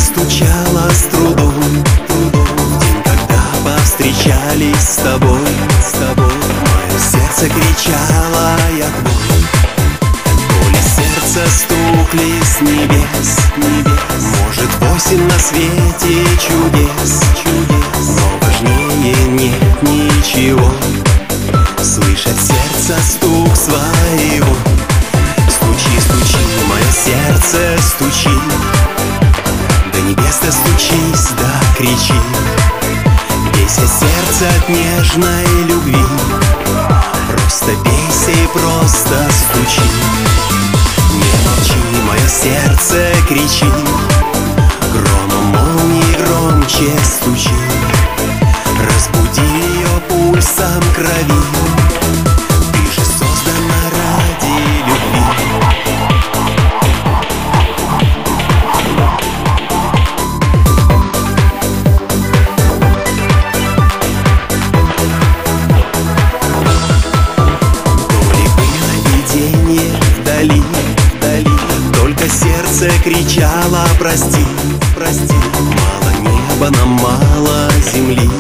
Стучало с трудом, в день, когда повстречались с тобой. Мое сердце кричало, я твой. То ли сердце стукли с небес, может, 8 на свете чудес, но важнее нет ничего слышать сердце стук своего. Стучи, стучи, мое сердце, стучи. До небес достучись, да кричи. Бейся, сердце, от нежной любви. Просто бейся и просто стучи. Не молчи, мое сердце, кричи. Громом молнии громче стучи. Разбуди ее пульсом крови. Ты же создана ради любви. Сердце кричало, прости, прости. Мало неба нам, мало земли,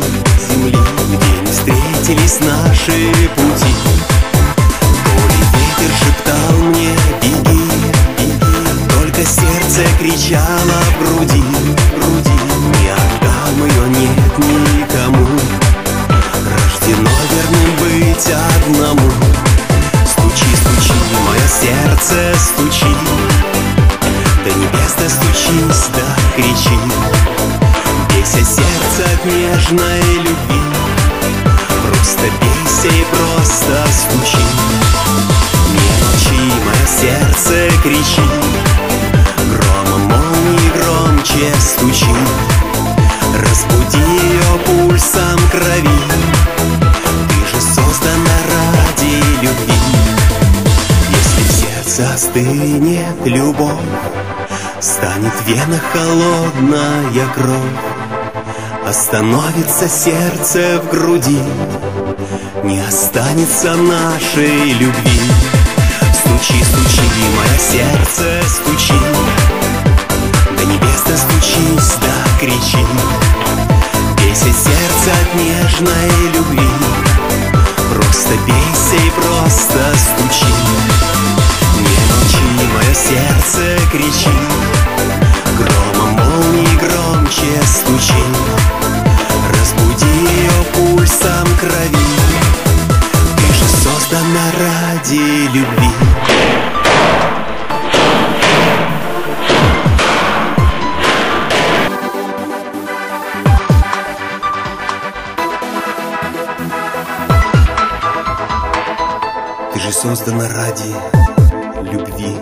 где не встретились наши пути. То ли ветер шептал мне, беги, беги. Только сердце кричало в груди, не отдам ее, нет никому. Рождено верным быть одному. Стучи, стучи, мое сердце, стучи. До небес достучись, да кричи. Бейся, сердце, от нежной любви. Просто бейся и просто стучи. Не молчи, мое сердце, кричи. Громом молнии громче стучи. Разбуди ее пульсом крови. Ты же создана ради любви. Если в сердце остынет любовь, станет в венах холодная кровь. Остановится сердце в груди, не останется нашей любви. Стучи, стучи, мое сердце, стучи. До небес достучись, да кричи. Бейся, сердце, от нежной любви. Просто бейся и просто стучи. Не молчи, мое сердце, кричи. Громом молнии громче стучи. Разбуди ее пульсом крови. Ты же создана ради любви. Ты же создана ради любви.